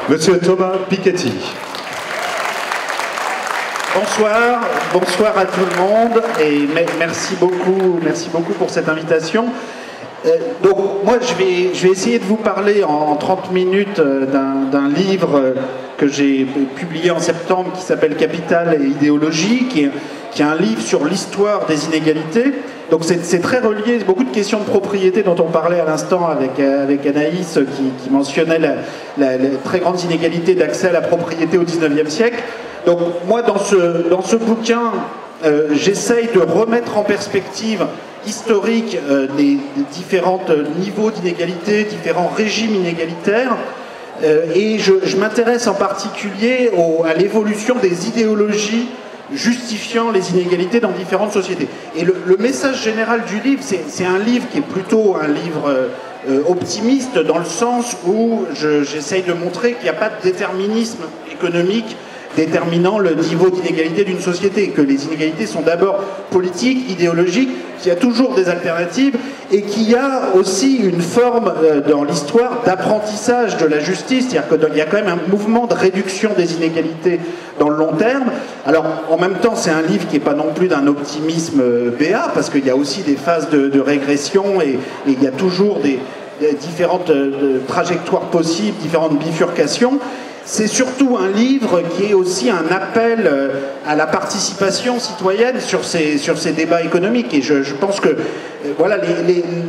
Monsieur Thomas Piketty. Bonsoir à tout le monde et merci beaucoup pour cette invitation. Donc moi je vais essayer de vous parler en 30 minutes d'un livre que j'ai publié en septembre qui s'appelle Capital et idéologie, qui est un livre sur l'histoire des inégalités. Donc c'est très relié, beaucoup de questions de propriété dont on parlait à l'instant avec Anaïs qui mentionnait la très grande inégalité d'accès à la propriété au XIXe siècle. Donc moi dans ce bouquin, j'essaye de remettre en perspective historique des différents niveaux d'inégalité, différents régimes inégalitaires, et je m'intéresse en particulier à l'évolution des idéologies justifiant les inégalités dans différentes sociétés. Et le message général du livre, c'est un livre qui est plutôt un livre optimiste, dans le sens où j'essaye de montrer qu'il n'y a pas de déterminisme économique déterminant le niveau d'inégalité d'une société, que les inégalités sont d'abord politiques, idéologiques, qu'il y a toujours des alternatives et qu'il y a aussi une forme dans l'histoire d'apprentissage de la justice, c'est-à-dire qu'il y a quand même un mouvement de réduction des inégalités dans le long terme. Alors en même temps c'est un livre qui n'est pas non plus d'un optimisme béat, parce qu'il y a aussi des phases de régression et il y a toujours des différentes trajectoires possibles, différentes bifurcations. C'est surtout un livre qui est aussi un appel à la participation citoyenne sur ces débats économiques. Et je pense que voilà,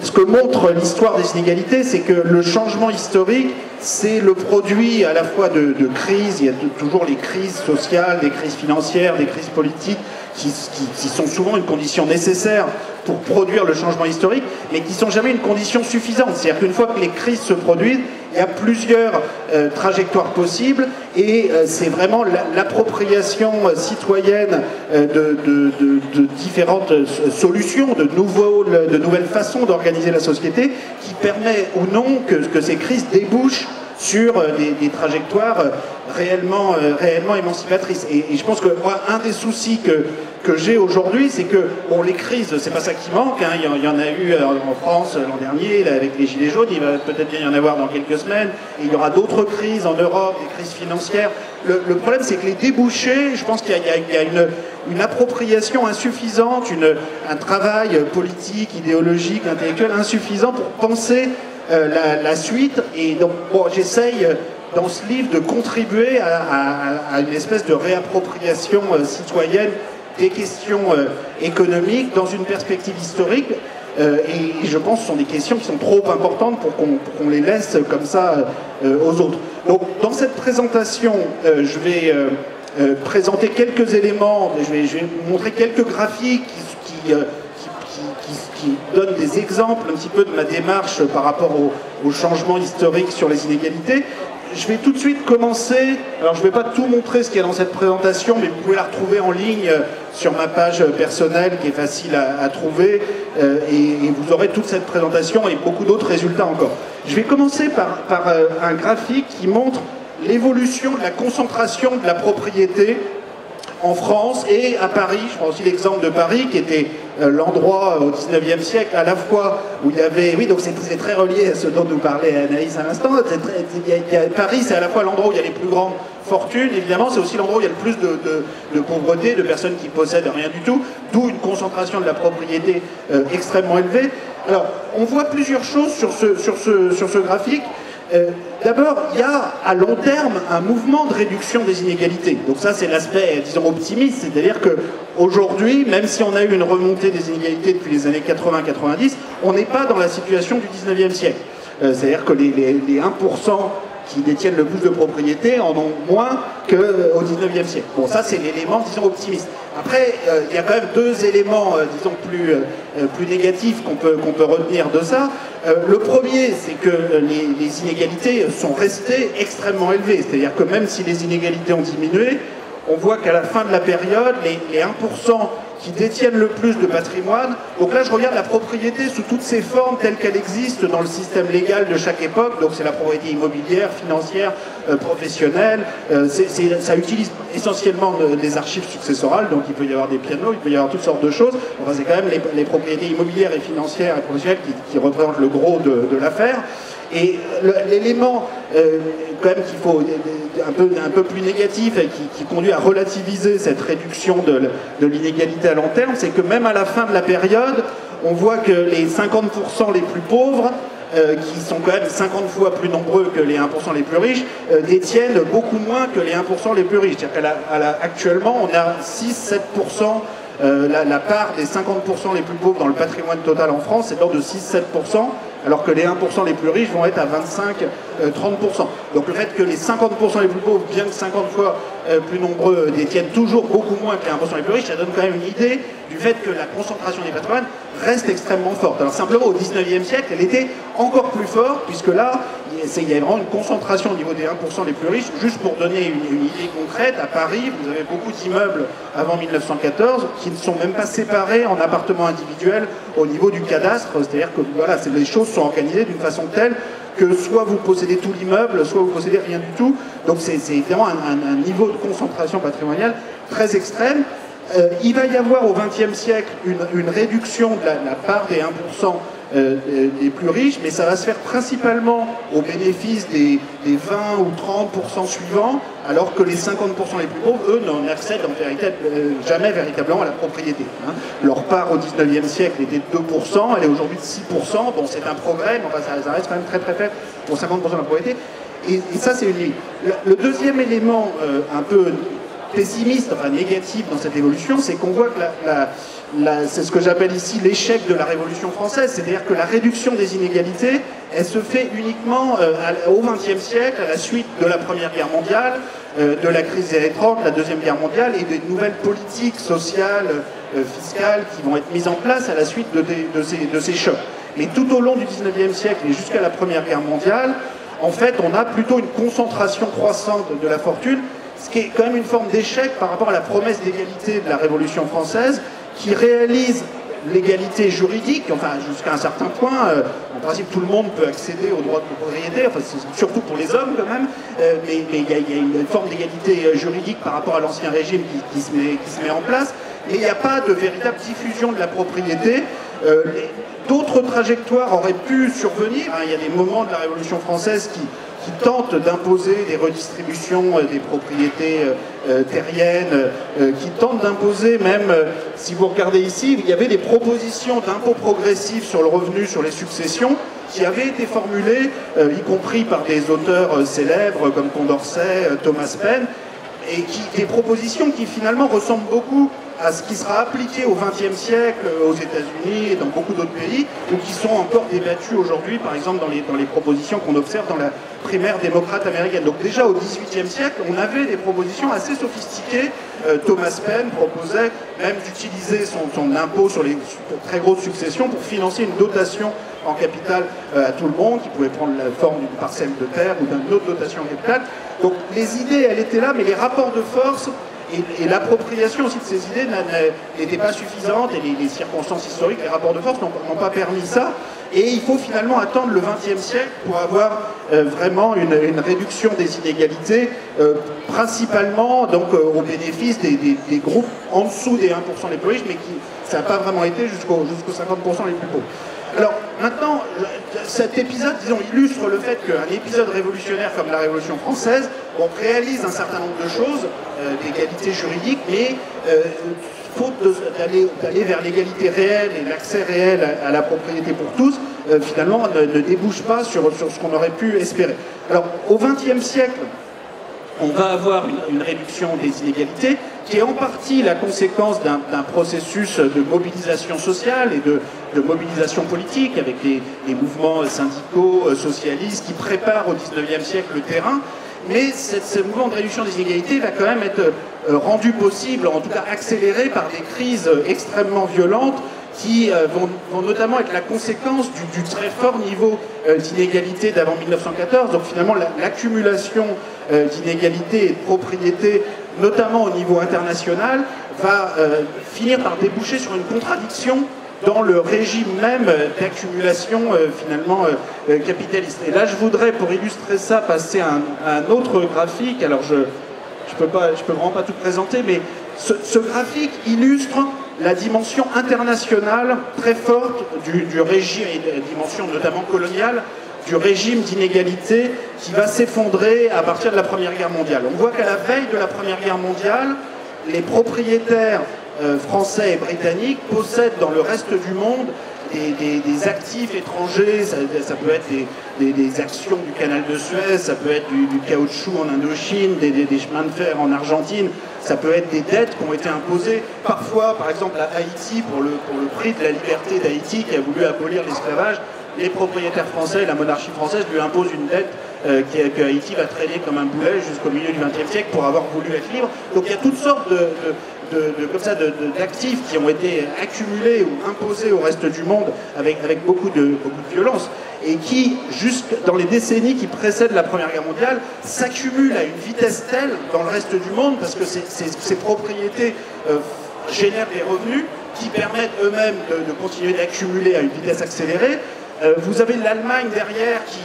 ce que montre l'histoire des inégalités, c'est que le changement historique, c'est le produit à la fois de crises. Il y a toujours les crises sociales, des crises financières, des crises politiques, qui sont souvent une condition nécessaire pour produire le changement historique, mais qui ne sont jamais une condition suffisante. C'est-à-dire qu'une fois que les crises se produisent, il y a plusieurs trajectoires possibles, et c'est vraiment l'appropriation citoyenne de différentes solutions, de nouvelles façons d'organiser la société, qui permet ou non que ces crises débouchent sur des trajectoires réellement émancipatrices. Et je pense que moi, un des soucis que j'ai aujourd'hui, c'est que, bon, les crises, c'est pas ça qui manque, hein. Il y en a eu en France l'an dernier, là, avec les Gilets jaunes, il va peut-être bien y en avoir dans quelques semaines, et il y aura d'autres crises en Europe, des crises financières. Le problème, c'est que les débouchés, je pense qu'il y a une appropriation insuffisante, un travail politique, idéologique, intellectuel insuffisant pour penser la suite. Et donc, bon, j'essaye dans ce livre de contribuer à une espèce de réappropriation citoyenne des questions économiques dans une perspective historique. Et je pense que ce sont des questions qui sont trop importantes pour qu'on les laisse comme ça aux autres. Donc, dans cette présentation, je vais présenter quelques éléments, je vais vous montrer quelques graphiques qui donnent des exemples un petit peu de ma démarche par rapport au changement historique sur les inégalités. Je vais tout de suite commencer, alors je ne vais pas tout montrer ce qu'il y a dans cette présentation, mais vous pouvez la retrouver en ligne sur ma page personnelle qui est facile à trouver, et vous aurez toute cette présentation et beaucoup d'autres résultats encore. Je vais commencer par un graphique qui montre l'évolution de la concentration de la propriété en France et à Paris. Je prends aussi l'exemple de Paris qui était l'endroit au XIXe siècle à la fois où il y avait... Oui, donc c'est très relié à ce dont nous parlait Anaïs à l'instant. Paris, c'est à la fois l'endroit où il y a les plus grandes fortunes, évidemment, c'est aussi l'endroit où il y a le plus de pauvreté, de personnes qui possèdent rien du tout, d'où une concentration de la propriété extrêmement élevée. Alors, on voit plusieurs choses sur ce graphique. D'abord, il y a à long terme un mouvement de réduction des inégalités. Donc ça, c'est l'aspect, disons, optimiste. C'est-à-dire qu'aujourd'hui, même si on a eu une remontée des inégalités depuis les années 80-90, on n'est pas dans la situation du 19e siècle. C'est-à-dire que les 1% qui détiennent le plus de propriété en ont moins qu'au 19e siècle. Bon, ça, c'est l'élément, disons, optimiste. Après, il y a quand même deux éléments, disons, plus négatifs qu'on peut retenir de ça. Le premier, c'est que les inégalités sont restées extrêmement élevées. C'est-à-dire que même si les inégalités ont diminué, on voit qu'à la fin de la période, les 1% qui détiennent le plus de patrimoine, donc là je regarde la propriété sous toutes ses formes telles qu'elle existe dans le système légal de chaque époque, donc c'est la propriété immobilière, financière, professionnelle, ça utilise essentiellement des archives successorales, donc il peut y avoir des pianos, il peut y avoir toutes sortes de choses, enfin c'est quand même les propriétés immobilières et financières et professionnelles qui représentent le gros de l'affaire. Et l'élément quand même qu'il faut un peu plus négatif et qui conduit à relativiser cette réduction de l'inégalité à long terme, c'est que même à la fin de la période, on voit que les 50% les plus pauvres, qui sont quand même 50 fois plus nombreux que les 1% les plus riches, détiennent beaucoup moins que les 1% les plus riches. C'est-à-dire qu'actuellement, on a 6-7%, la part des 50% les plus pauvres dans le patrimoine total en France, c'est de l'ordre de 6-7%, alors que les 1% les plus riches vont être à 25-30%. Donc le fait que les 50% les plus pauvres, bien que 50 fois plus nombreux, détiennent toujours beaucoup moins que les 1% les plus riches, ça donne quand même une idée du fait que la concentration des patrimoines reste extrêmement forte. Alors simplement, au 19e siècle, elle était encore plus forte, puisque là, il y a vraiment une concentration au niveau des 1% les plus riches. Juste pour donner une idée concrète, à Paris, vous avez beaucoup d'immeubles avant 1914 qui ne sont même pas séparés en appartements individuels au niveau du cadastre. C'est-à-dire que voilà, les choses sont organisées d'une façon telle que soit vous possédez tout l'immeuble, soit vous possédez rien du tout. Donc c'est évidemment un niveau de concentration patrimoniale très extrême. Il va y avoir au XXe siècle une réduction de la part des 1% des plus riches, mais ça va se faire principalement au bénéfice des 20 ou 30% suivants, alors que les 50% les plus pauvres, eux, n'en accèdent jamais véritablement à la propriété. Hein. Leur part au 19e siècle était de 2%, elle est aujourd'hui de 6%. Bon, c'est un progrès, mais enfin, ça reste quand même très très faible pour 50% de la propriété. Et ça, c'est une ligne. Le deuxième élément un peu pessimiste, enfin négatif dans cette évolution, c'est qu'on voit que c'est ce que j'appelle ici l'échec de la Révolution française, c'est-à-dire que la réduction des inégalités, elle se fait uniquement au XXe siècle, à la suite de la Première Guerre mondiale, de la crise des années 30, la Deuxième Guerre mondiale, et des nouvelles politiques sociales, fiscales qui vont être mises en place à la suite de ces chocs. Mais tout au long du XIXe siècle et jusqu'à la Première Guerre mondiale, en fait, on a plutôt une concentration croissante de la fortune, ce qui est quand même une forme d'échec par rapport à la promesse d'égalité de la Révolution française, qui réalise l'égalité juridique, enfin jusqu'à un certain point, en principe tout le monde peut accéder au droit de propriété, enfin, surtout pour les hommes quand même, mais il y a une forme d'égalité juridique par rapport à l'ancien régime qui se met en place, mais il n'y a pas de véritable diffusion de la propriété. D'autres trajectoires auraient pu survenir, hein. Il y a des moments de la Révolution française qui tentent d'imposer des redistributions des propriétés terriennes, qui tentent d'imposer même, si vous regardez ici, il y avait des propositions d'impôts progressifs sur le revenu, sur les successions, qui avaient été formulées, y compris par des auteurs célèbres comme Condorcet, Thomas Paine, et des propositions qui finalement ressemblent beaucoup à ce qui sera appliqué au XXe siècle aux États-Unis et dans beaucoup d'autres pays, ou qui sont encore débattues aujourd'hui, par exemple dans les propositions qu'on observe dans la primaire démocrate américaine. Donc déjà au XVIIIe siècle, on avait des propositions assez sophistiquées. Thomas Paine proposait même d'utiliser son impôt sur les très grosses successions pour financer une dotation en capital à tout le monde, qui pouvait prendre la forme d'une parcelle de terre ou d'une autre dotation en capital. Donc les idées, elles étaient là, mais les rapports de force et l'appropriation aussi de ces idées n'étaient pas suffisantes, et les circonstances historiques, les rapports de force n'ont pas permis ça. Et il faut finalement attendre le XXe siècle pour avoir vraiment une réduction des inégalités, principalement donc, au bénéfice des groupes en dessous des 1% les plus riches, mais ça n'a pas vraiment été jusqu'aux 50% les plus pauvres. Alors maintenant, cet épisode, disons, illustre le fait qu'un épisode révolutionnaire comme la Révolution française, on réalise un certain nombre de choses, d'égalité juridique, mais faute d'aller vers l'égalité réelle et l'accès réel à la propriété pour tous, finalement ne débouche pas sur ce qu'on aurait pu espérer. Alors au XXe siècle, on va avoir une réduction des inégalités qui est en partie la conséquence d'un processus de mobilisation sociale et de mobilisation politique avec des mouvements syndicaux, socialistes qui préparent au XIXe siècle le terrain. Mais ce mouvement de réduction des inégalités va quand même être rendu possible, en tout cas accéléré par des crises extrêmement violentes qui vont notamment être la conséquence du très fort niveau d'inégalité d'avant 1914. Donc finalement, l'accumulation d'inégalités et de propriétés, notamment au niveau international, va finir par déboucher sur une contradiction dans le régime même d'accumulation finalement capitaliste. Et là, je voudrais, pour illustrer ça, passer à un autre graphique. Alors, je peux vraiment pas tout présenter, mais ce graphique illustre la dimension internationale très forte du régime, et la dimension notamment coloniale du régime d'inégalité qui va s'effondrer à partir de la Première Guerre mondiale. On voit qu'à la veille de la Première Guerre mondiale, les propriétaires français et britanniques possèdent dans le reste du monde des actifs étrangers, ça peut être des actions du canal de Suez, ça peut être du caoutchouc en Indochine, des chemins de fer en Argentine, ça peut être des dettes qui ont été imposées, parfois par exemple à Haïti, pour le prix de la liberté d'Haïti qui a voulu abolir l'esclavage, les propriétaires français, la monarchie française lui imposent une dette que Haïti va traîner comme un boulet jusqu'au milieu du XXe siècle pour avoir voulu être libre. Donc il y a toutes sortes d'actifs qui ont été accumulés ou imposés au reste du monde avec beaucoup de violence et qui, jusque dans les décennies qui précèdent la Première Guerre mondiale, s'accumulent à une vitesse telle dans le reste du monde parce que ces propriétés génèrent des revenus qui permettent eux-mêmes de continuer d'accumuler à une vitesse accélérée. Vous avez l'Allemagne derrière qui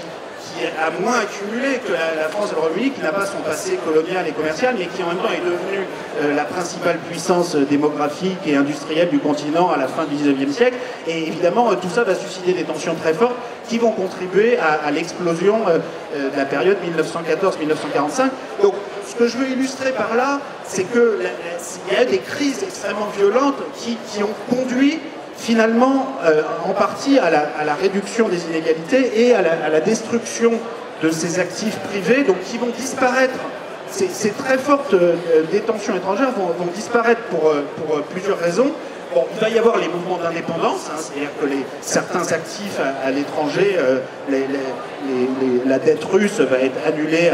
a moins accumulé que la France et le Royaume-Uni, qui n'a pas son passé colonial et commercial, mais qui en même temps est devenue la principale puissance démographique et industrielle du continent à la fin du XIXe siècle. Et évidemment, tout ça va susciter des tensions très fortes qui vont contribuer à l'explosion de la période 1914-1945. Donc, ce que je veux illustrer par là, c'est qu'il y a des crises extrêmement violentes qui ont conduit finalement, en partie à la réduction des inégalités et à la destruction de ces actifs privés, donc qui vont disparaître. Ces très fortes détentions étrangères vont disparaître pour plusieurs raisons. Bon, il va y avoir les mouvements d'indépendance, hein, c'est-à-dire que certains actifs à l'étranger, la dette russe va être annulée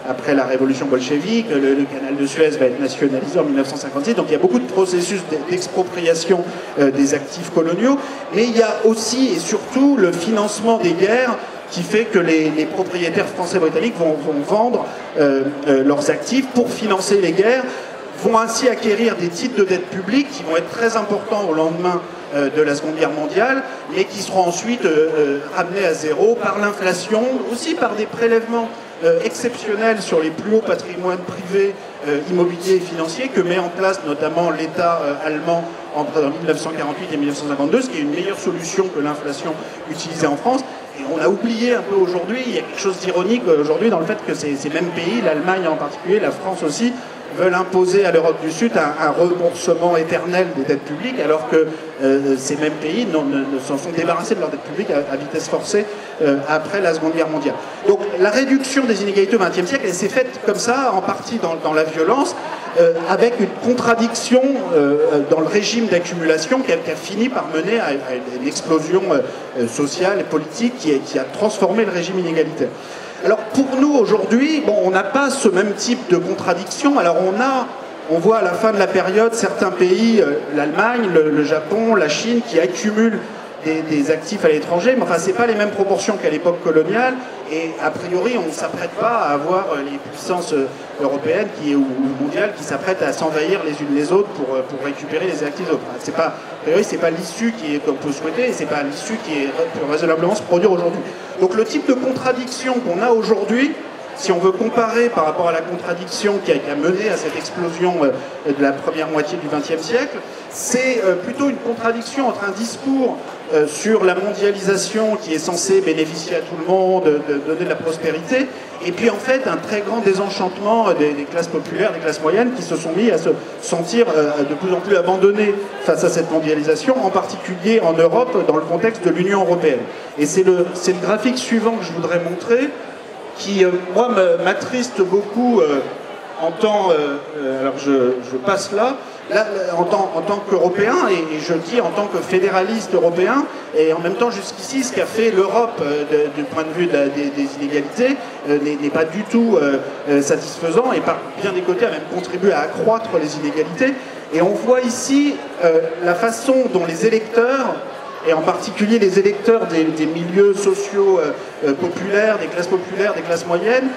après la révolution bolchevique, le canal de Suez va être nationalisé en 1956, donc il y a beaucoup de processus d'expropriation des actifs coloniaux, mais il y a aussi et surtout le financement des guerres qui fait que les propriétaires français et britanniques vont vendre leurs actifs pour financer les guerres, vont ainsi acquérir des titres de dette publique qui vont être très importants au lendemain de la Seconde Guerre mondiale, mais qui seront ensuite ramenés à zéro par l'inflation, aussi par des prélèvements exceptionnels sur les plus hauts patrimoines privés, immobiliers et financiers que met en place notamment l'État allemand entre 1948 et 1952, ce qui est une meilleure solution que l'inflation utilisée en France. Et on a oublié un peu aujourd'hui, il y a quelque chose d'ironique aujourd'hui dans le fait que ces mêmes pays, l'Allemagne en particulier, la France aussi, veulent imposer à l'Europe du Sud un remboursement éternel des dettes publiques, alors que ces mêmes pays ne s'en sont débarrassés de leurs dettes publiques à vitesse forcée après la Seconde Guerre mondiale. Donc la réduction des inégalités au XXe siècle, elle s'est faite comme ça, en partie dans la violence, avec une contradiction dans le régime d'accumulation qui a fini par mener à une explosion sociale et politique qui a transformé le régime inégalitaire. Alors pour nous aujourd'hui, bon, on n'a pas ce même type de contradiction. Alors on voit à la fin de la période certains pays, l'Allemagne, le Japon, la Chine, qui accumulent des actifs à l'étranger, mais enfin c'est pas les mêmes proportions qu'à l'époque coloniale, et a priori on ne s'apprête pas à avoir les puissances européennes ou mondiales qui s'apprêtent à s'envahir les unes les autres pour récupérer les actifs autres. A priori c'est pas l'issue qu'on peut souhaiter, et c'est pas l'issue qui peut raisonnablement se produire aujourd'hui. Donc le type de contradiction qu'on a aujourd'hui, si on veut comparer par rapport à la contradiction qui a mené à cette explosion de la première moitié du XXe siècle, c'est plutôt une contradiction entre un discours sur la mondialisation qui est censé bénéficier à tout le monde, donner de la prospérité, et puis en fait un très grand désenchantement des classes populaires, des classes moyennes qui se sont mis à se sentir de plus en plus abandonnées face à cette mondialisation, en particulier en Europe dans le contexte de l'Union européenne. Et c'est le graphique suivant que je voudrais montrer, qui, moi, m'attriste beaucoup en tant... alors, je passe là en tant qu'Européen, et je dis en tant que fédéraliste européen, et en même temps, jusqu'ici, ce qu'a fait l'Europe du point de vue des inégalités n'est pas du tout satisfaisant, et par bien des côtés a même contribué à accroître les inégalités. Et on voit ici la façon dont les électeurs, et en particulier les électeurs des milieux sociaux populaires, des classes moyennes,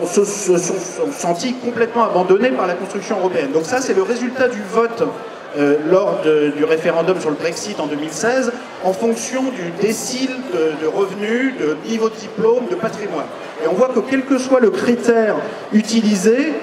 se sont sentis complètement abandonnés par la construction européenne. Donc ça, c'est le résultat du vote lors du référendum sur le Brexit en 2016, en fonction du décile de revenus, de niveau de diplôme, de patrimoine. Et on voit que quel que soit le critère utilisé,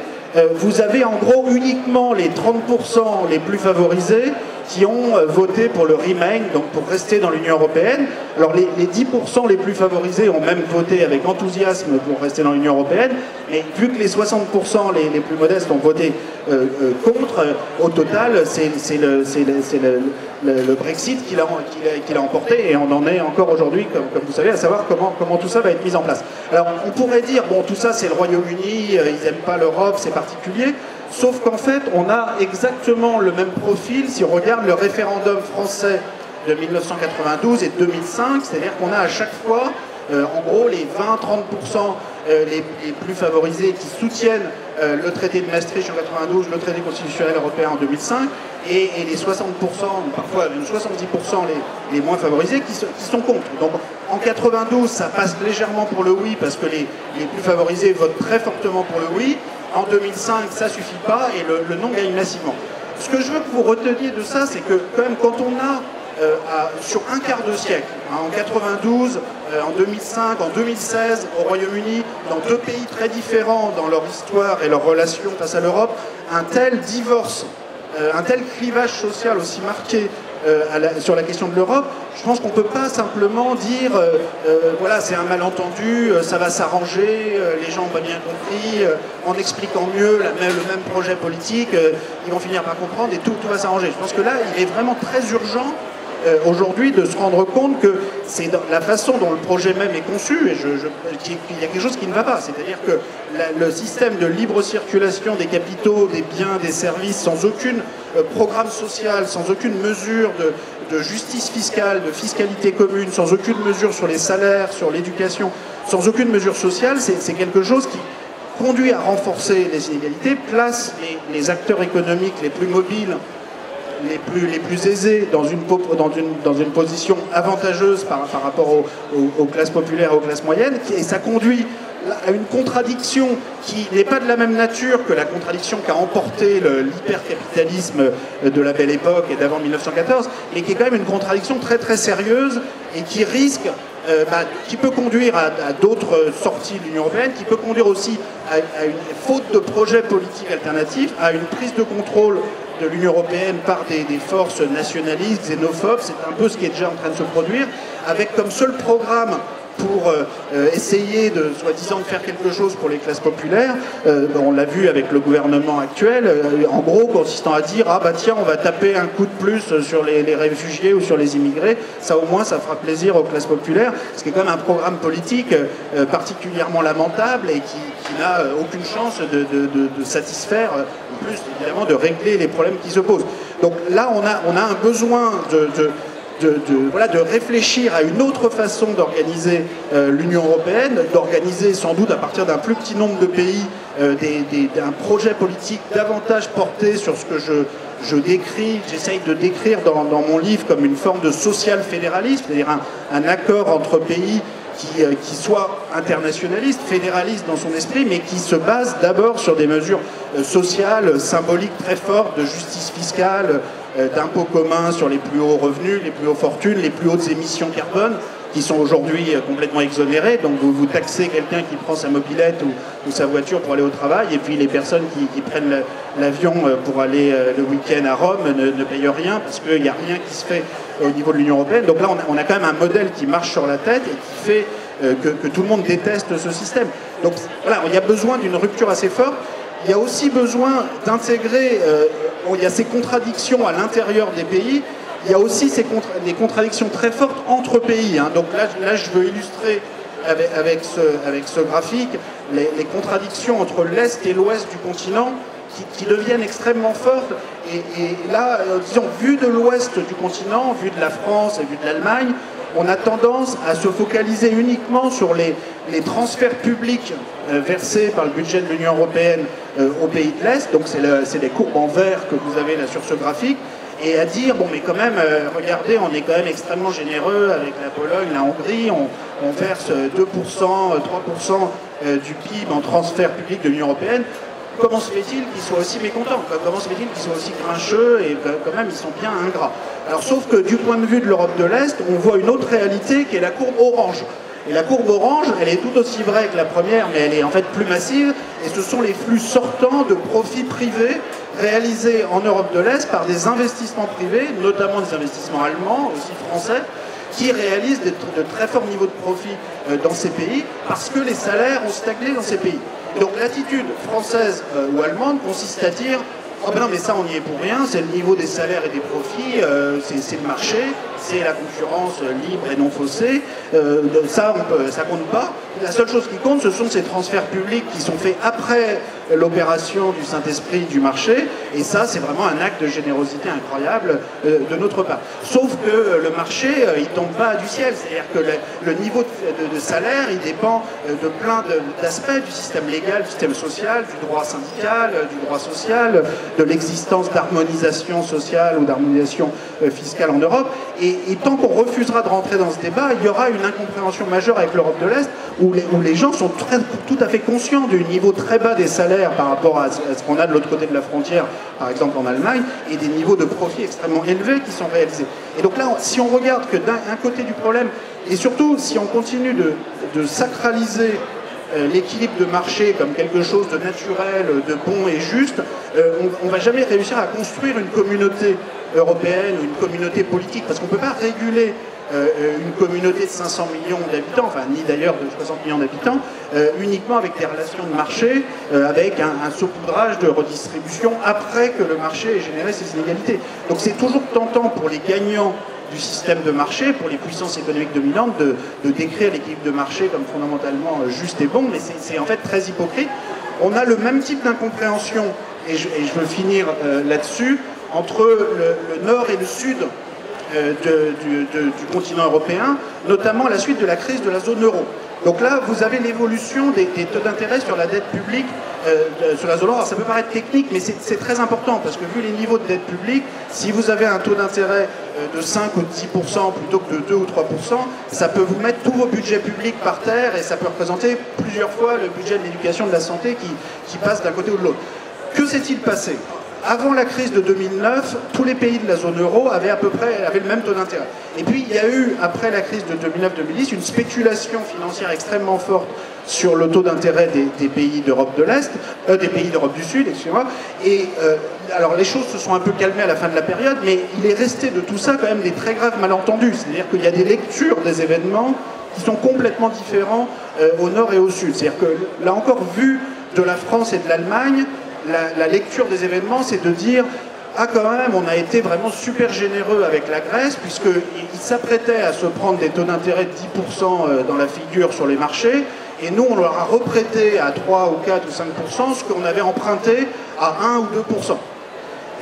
vous avez en gros uniquement les 30% les plus favorisés qui ont voté pour le Remain, donc pour rester dans l'Union européenne. Alors les 10% les plus favorisés ont même voté avec enthousiasme pour rester dans l'Union européenne, mais vu que les 60% les plus modestes ont voté contre, au total, c'est le Brexit qui l'a emporté, et on en est encore aujourd'hui, comme vous savez, à savoir comment tout ça va être mis en place. Alors on pourrait dire, bon, tout ça c'est le Royaume-Uni, ils n'aiment pas l'Europe, c'est particulier. Sauf qu'en fait, on a exactement le même profil si on regarde le référendum français de 1992 et de 2005, c'est-à-dire qu'on a à chaque fois, en gros, les 20-30% les plus favorisés qui soutiennent le traité de Maastricht en 92, le traité constitutionnel européen en 2005, et les 60%, parfois même 70% les moins favorisés qui sont contre. Donc en 92, ça passe légèrement pour le oui, parce que les plus favorisés votent très fortement pour le oui. En 2005, ça ne suffit pas, et le non gagne massivement. Ce que je veux que vous reteniez de ça, c'est que quand même, quand on a, sur un quart de siècle, hein, en 92, en 2005, en 2016, au Royaume-Uni, dans deux pays très différents dans leur histoire et leurs relations face à l'Europe, un tel divorce, un tel clivage social aussi marqué sur la question de l'Europe, je pense qu'on ne peut pas simplement dire voilà, c'est un malentendu, ça va s'arranger, les gens ont pas bien compris, en expliquant mieux le même projet politique, ils vont finir par comprendre et tout va s'arranger. Je pense que là, il est vraiment très urgent aujourd'hui de se rendre compte que c'est la façon dont le projet même est conçu, et qu'il y a quelque chose qui ne va pas. C'est-à-dire que le système de libre circulation des capitaux, des biens, des services, sans aucun programme social, sans aucune mesure de justice fiscale, de fiscalité commune, sans aucune mesure sur les salaires, sur l'éducation, sans aucune mesure sociale, c'est quelque chose qui conduit à renforcer les inégalités, place les acteurs économiques les plus mobiles, les plus aisés dans une position avantageuse par rapport aux classes populaires et aux classes moyennes, et ça conduit à une contradiction qui n'est pas de la même nature que la contradiction qu'a emporté l'hypercapitalisme de la Belle Époque et d'avant 1914, mais qui est quand même une contradiction très très sérieuse et qui risque, qui peut conduire à d'autres sorties de l'Union européenne, qui peut conduire aussi à une faute de projet politique alternatif, à une prise de contrôle de l'Union européenne par des forces nationalistes, xénophobes. C'est un peu ce qui est déjà en train de se produire, avec comme seul programme pour essayer de, soi-disant, de faire quelque chose pour les classes populaires. On l'a vu avec le gouvernement actuel, en gros consistant à dire « Ah bah tiens, on va taper un coup de plus sur les réfugiés ou sur les immigrés, ça au moins ça fera plaisir aux classes populaires », ce qui est quand même un programme politique particulièrement lamentable et qui n'a aucune chance de satisfaire, en plus évidemment de régler les problèmes qui se posent. Donc là, on a un besoin de réfléchir à une autre façon d'organiser l'Union européenne, d'organiser sans doute à partir d'un plus petit nombre de pays d'un projet politique davantage porté sur ce que j'essaye de décrire dans mon livre comme une forme de social-fédéralisme, c'est-à-dire un accord entre pays qui soit internationaliste, fédéraliste dans son esprit, mais qui se base d'abord sur des mesures sociales, symboliques très fortes, de justice fiscale, d'impôts communs sur les plus hauts revenus, les plus hautes fortunes, les plus hautes émissions carbone, qui sont aujourd'hui complètement exonérées. Donc vous taxez quelqu'un qui prend sa mobilette ou sa voiture pour aller au travail, et puis les personnes qui prennent l'avion pour aller le week-end à Rome ne payent rien, parce qu'il n'y a rien qui se fait au niveau de l'Union européenne. Donc là, on a quand même un modèle qui marche sur la tête et qui fait que tout le monde déteste ce système. Donc voilà, il y a besoin d'une rupture assez forte. Il y a aussi besoin d'intégrer, il y a ces contradictions à l'intérieur des pays, il y a aussi des contradictions très fortes entre pays. Hein. Donc là, je veux illustrer avec ce graphique les contradictions entre l'Est et l'Ouest du continent qui deviennent extrêmement fortes. Et là, disons, vu de l'Ouest du continent, vu de la France et vu de l'Allemagne, on a tendance à se focaliser uniquement sur les transferts publics versés par le budget de l'Union européenne aux pays de l'Est, donc c'est les courbes en vert que vous avez là sur ce graphique, et à dire, bon mais quand même, regardez, on est quand même extrêmement généreux avec la Pologne, la Hongrie, on verse 2%, 3% du PIB en transferts publics de l'Union européenne. Comment se fait-il qu'ils soient aussi mécontents? Comment se fait-il qu'ils soient aussi grincheux et quand même ils sont bien ingrats? Alors sauf que du point de vue de l'Europe de l'Est, on voit une autre réalité qui est la courbe orange. Et la courbe orange, elle est tout aussi vraie que la première, mais elle est en fait plus massive, et ce sont les flux sortants de profits privés réalisés en Europe de l'Est par des investissements privés, notamment des investissements allemands, aussi français, qui réalisent de très forts niveaux de profit dans ces pays, parce que les salaires ont stagné dans ces pays. Donc l'attitude française ou allemande consiste à dire « Oh ben non, mais ça, on n'y est pour rien, c'est le niveau des salaires et des profits, c'est le marché, c'est la concurrence libre et non faussée, ça compte pas. La seule chose qui compte, ce sont ces transferts publics qui sont faits après l'opération du Saint-Esprit du marché, et ça, c'est vraiment un acte de générosité incroyable de notre part. Sauf que le marché, il tombe pas du ciel, c'est-à-dire que le niveau de salaire, il dépend de plein d'aspects du système légal, du système social, du droit syndical, du droit social, de l'existence d'harmonisation sociale ou d'harmonisation fiscale en Europe. Et tant qu'on refusera de rentrer dans ce débat, il y aura une incompréhension majeure avec l'Europe de l'Est, où les gens sont tout à fait conscients du niveau très bas des salaires par rapport à ce qu'on a de l'autre côté de la frontière, par exemple en Allemagne, et des niveaux de profit extrêmement élevés qui sont réalisés. Et donc là, si on regarde que d'un côté du problème, et surtout si on continue de sacraliser l'équilibre de marché comme quelque chose de naturel, de bon et juste, on ne va jamais réussir à construire une communauté européenne ou une communauté politique, parce qu'on ne peut pas réguler une communauté de 500 millions d'habitants, enfin ni d'ailleurs de 60 millions d'habitants, uniquement avec des relations de marché, avec un saupoudrage de redistribution après que le marché ait généré ces inégalités. Donc c'est toujours tentant pour les gagnants du système de marché, pour les puissances économiques dominantes, de décrire l'équilibre de marché comme fondamentalement juste et bon, mais c'est en fait très hypocrite. On a le même type d'incompréhension, et je veux finir là-dessus, entre le nord et le sud du continent européen, notamment à la suite de la crise de la zone euro. Donc là, vous avez l'évolution des taux d'intérêt sur la dette publique sur la zone euro. Alors ça peut paraître technique, mais c'est très important, parce que vu les niveaux de dette publique, si vous avez un taux d'intérêt de 5 ou 10% plutôt que de 2 ou 3%, ça peut vous mettre tous vos budgets publics par terre, et ça peut représenter plusieurs fois le budget de l'éducation, de la santé qui passe d'un côté ou de l'autre. Que s'est-il passé ? Avant la crise de 2009, tous les pays de la zone euro avaient le même taux d'intérêt. Et puis il y a eu, après la crise de 2009-2010, une spéculation financière extrêmement forte sur le taux d'intérêt des pays d'Europe de l'Est, des pays d'Europe du Sud, excusez-moi. Et alors les choses se sont un peu calmées à la fin de la période, mais il est resté de tout ça quand même des très graves malentendus. C'est-à-dire qu'il y a des lectures des événements qui sont complètement différents au nord et au sud. C'est-à-dire que là encore, vu de la France et de l'Allemagne, la lecture des événements, c'est de dire « Ah, quand même, on a été vraiment super généreux avec la Grèce, puisqu'ils s'apprêtaient à se prendre des taux d'intérêt de 10% dans la figure sur les marchés, et nous, on leur a reprêté à 3 ou 4 ou 5% ce qu'on avait emprunté à 1 ou 2%. »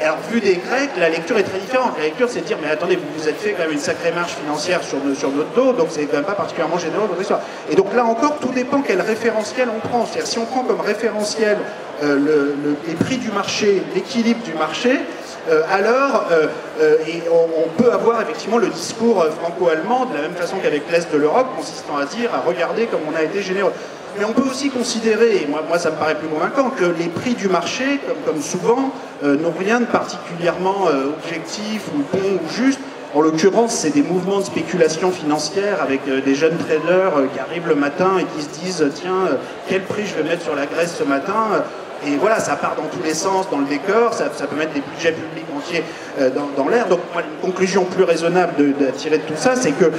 Et alors, vu des Grecs, la lecture est très différente. La lecture, c'est de dire, mais attendez, vous vous êtes fait quand même une sacrée marge financière sur notre dos, donc c'est quand même pas particulièrement généreux votre histoire. Et donc là encore, tout dépend quel référentiel on prend. C'est-à-dire, si on prend comme référentiel les prix du marché, l'équilibre du marché, alors on peut avoir effectivement le discours franco-allemand de la même façon qu'avec l'Est de l'Europe, consistant à dire, à regarder comme on a été généreux. Mais on peut aussi considérer, et moi ça me paraît plus convaincant, que les prix du marché, comme souvent, n'ont rien de particulièrement objectif ou bon ou juste. En l'occurrence, c'est des mouvements de spéculation financière avec des jeunes traders qui arrivent le matin et qui se disent « Tiens, quel prix je vais mettre sur la Grèce ce matin ?» Et voilà, ça part dans tous les sens, dans le décor, ça peut mettre des budgets publics entiers dans l'air. Donc, une conclusion plus raisonnable à tirer de tout ça, c'est que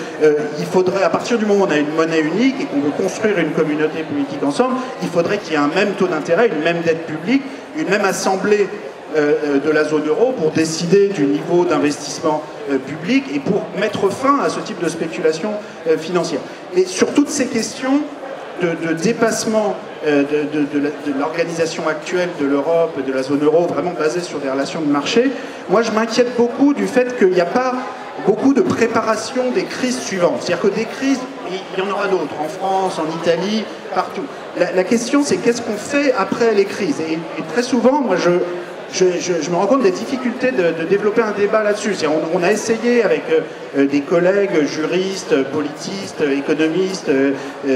il faudrait, à partir du moment où on a une monnaie unique et qu'on veut construire une communauté politique ensemble, il faudrait qu'il y ait un même taux d'intérêt, une même dette publique, une même assemblée de la zone euro pour décider du niveau d'investissement public et pour mettre fin à ce type de spéculation financière. Et sur toutes ces questions de dépassement de l'organisation actuelle de l'Europe, de la zone euro, vraiment basée sur des relations de marché, moi je m'inquiète beaucoup du fait qu'il n'y a pas beaucoup de préparation des crises suivantes. C'est-à-dire que des crises, il y en aura d'autres, en France, en Italie, partout. La question c'est qu'est-ce qu'on fait après les crises, et très souvent, moi je me rends compte des difficultés de développer un débat là-dessus. On a essayé avec des collègues juristes, politistes, économistes,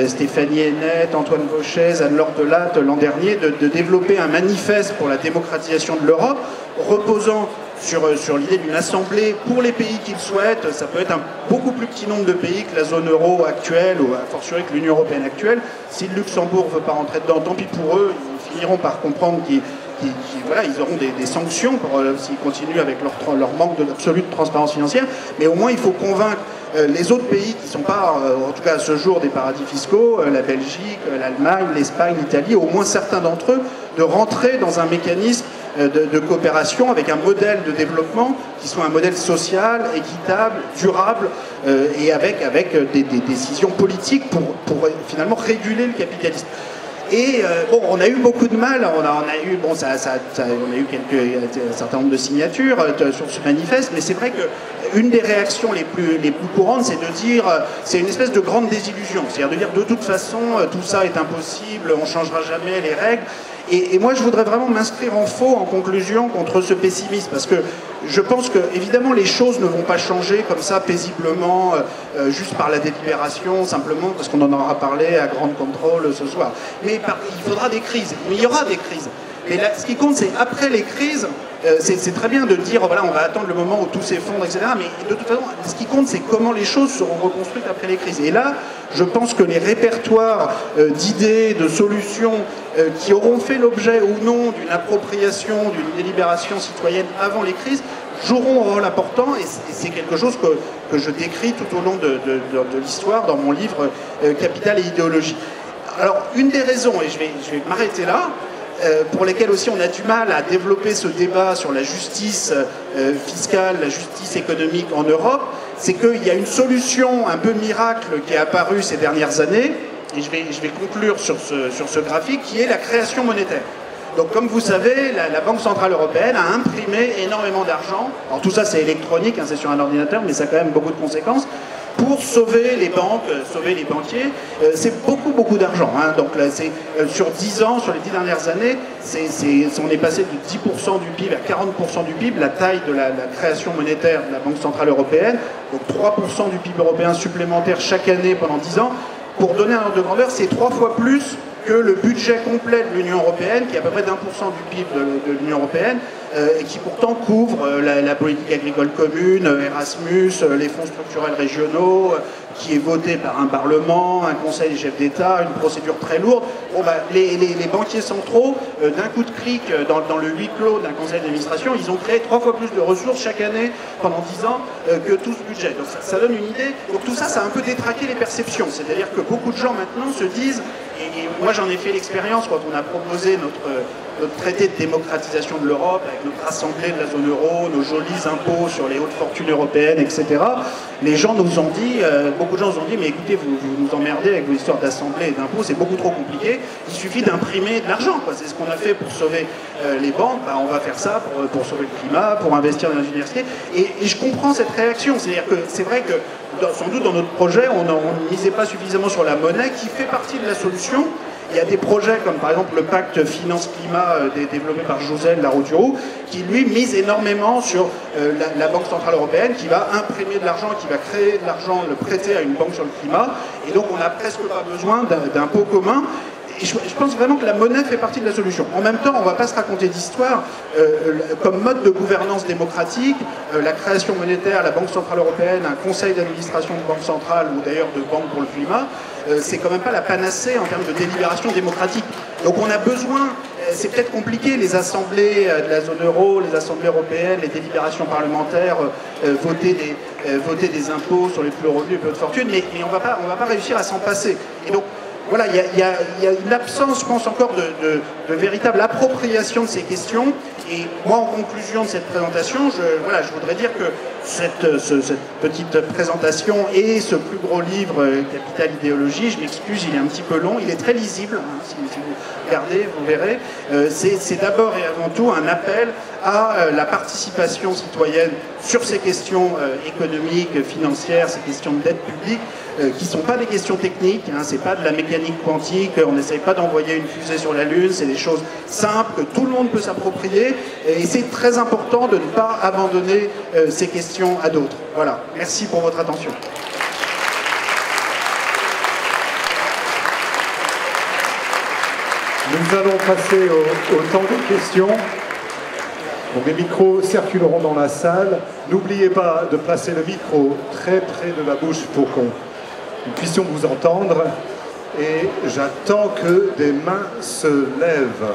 Stéphanie Hennette, Antoine Vauchez, Anne-Laure Delatte l'an dernier, de développer un manifeste pour la démocratisation de l'Europe, reposant sur l'idée d'une assemblée pour les pays qui le souhaitent. Ça peut être un beaucoup plus petit nombre de pays que la zone euro actuelle, ou a fortiori que l'Union européenne actuelle. Si le Luxembourg ne veut pas rentrer dedans, tant pis pour eux, ils finiront par comprendre voilà, ils auront des sanctions s'ils continuent avec leur manque absolu de transparence financière, mais au moins il faut convaincre les autres pays qui ne sont pas, en tout cas à ce jour, des paradis fiscaux, la Belgique, l'Allemagne, l'Espagne, l'Italie, au moins certains d'entre eux, de rentrer dans un mécanisme de coopération avec un modèle de développement qui soit un modèle social, équitable, durable et avec des décisions politiques pour finalement réguler le capitalisme. Et bon, on a eu beaucoup de mal, on a eu un certain nombre de signatures sur ce manifeste, mais c'est vrai qu'une des réactions les plus courantes, c'est de dire, c'est une espèce de grande désillusion, c'est-à-dire de dire de toute façon, tout ça est impossible, on ne changera jamais les règles. Et moi, je voudrais vraiment m'inscrire en faux, en conclusion, contre ce pessimisme, parce que je pense que, évidemment, les choses ne vont pas changer comme ça, paisiblement, juste par la délibération, simplement, parce qu'on en aura parlé à Grande Contrôle ce soir. Mais il faudra des crises, mais il y aura des crises. Et là, ce qui compte, c'est après les crises, c'est très bien de dire, voilà, on va attendre le moment où tout s'effondre, etc. Mais de toute façon, ce qui compte, c'est comment les choses seront reconstruites après les crises. Et là, je pense que les répertoires d'idées, de solutions qui auront fait l'objet ou non d'une appropriation, d'une délibération citoyenne avant les crises, joueront un rôle important. Et c'est quelque chose que je décris tout au long de l'histoire dans mon livre Capital et idéologie. Alors, une des raisons, et je vais m'arrêter là, pour lesquels aussi on a du mal à développer ce débat sur la justice fiscale, la justice économique en Europe, c'est qu'il y a une solution un peu miracle qui est apparue ces dernières années, et je vais conclure sur ce graphique, qui est la création monétaire. Donc comme vous savez, la Banque Centrale Européenne a imprimé énormément d'argent, alors tout ça c'est électronique, hein, c'est sur un ordinateur, mais ça a quand même beaucoup de conséquences, pour sauver les banques, sauver les banquiers. C'est beaucoup d'argent. Hein. Donc là, sur 10 ans, sur les 10 dernières années, on est passé de 10% du PIB à 40% du PIB, la taille de la création monétaire de la Banque Centrale Européenne. Donc 3% du PIB européen supplémentaire chaque année pendant 10 ans. Pour donner un ordre de grandeur, c'est 3 fois plus que le budget complet de l'Union européenne, qui est à peu près d'1% du PIB de l'Union européenne, et qui pourtant couvre la politique agricole commune, Erasmus, les fonds structurels régionaux, qui est voté par un parlement, un conseil des chefs d'État, une procédure très lourde. Bon, bah, les banquiers centraux, d'un coup de cric, dans le huis clos d'un conseil d'administration, ils ont créé 3 fois plus de ressources chaque année pendant 10 ans que tout ce budget. Donc ça donne une idée. Donc tout ça, ça a un peu détraqué les perceptions. C'est-à-dire que beaucoup de gens maintenant se disent, et moi j'en ai fait l'expérience quand on a proposé notre traité de démocratisation de l'Europe, avec notre assemblée de la zone euro, nos jolis impôts sur les hautes fortunes européennes, etc. Les gens nous ont dit, beaucoup de gens nous ont dit, mais écoutez, vous nous emmerdez avec vos histoires d'assemblée et d'impôts, c'est beaucoup trop compliqué, il suffit d'imprimer de l'argent, c'est ce qu'on a fait pour sauver les banques, bah, on va faire ça pour sauver le climat, pour investir dans les universités, et je comprends cette réaction, c'est-à-dire que c'est vrai que sans doute dans notre projet, on ne misait pas suffisamment sur la monnaie, qui fait partie de la solution. Il y a des projets comme par exemple le pacte finance-climat développé par José Larrouturou, qui lui mise énormément sur la Banque Centrale Européenne, qui va imprimer de l'argent, qui va créer de l'argent, le prêter à une banque sur le climat, et donc on n'a presque pas besoin d'impôts communs. Et je pense vraiment que la monnaie fait partie de la solution. En même temps, on ne va pas se raconter d'histoire. Comme mode de gouvernance démocratique, la création monétaire, la Banque Centrale Européenne, un conseil d'administration de banque centrale ou d'ailleurs de banque pour le climat, c'est quand même pas la panacée en termes de délibération démocratique. Donc on a besoin, c'est peut-être compliqué, les assemblées de la zone euro, les assemblées européennes, les délibérations parlementaires, voter des impôts sur les plus hauts revenus et les plus hautes fortunes, mais on va pas réussir à s'en passer. Et donc, voilà, il y a une absence, je pense, encore de véritable appropriation de ces questions. Et moi, en conclusion de cette présentation, je voudrais dire que cette petite présentation et ce plus gros livre, Capital Idéologie, je m'excuse, il est un petit peu long, il est très lisible, hein, si vous regardez, vous verrez. C'est d'abord et avant tout un appel à la participation citoyenne sur ces questions économiques, financières, ces questions de dette publique, qui ne sont pas des questions techniques, hein, c'est pas de la mécanique quantique, on n'essaye pas d'envoyer une fusée sur la Lune, c'est des choses simples que tout le monde peut s'approprier, et c'est très important de ne pas abandonner ces questions à d'autres. Voilà, merci pour votre attention. Nous allons passer au temps de questions. Donc les micros circuleront dans la salle. N'oubliez pas de placer le micro très près de la bouche pour qu'on nous puissions vous entendre. Et j'attends que des mains se lèvent.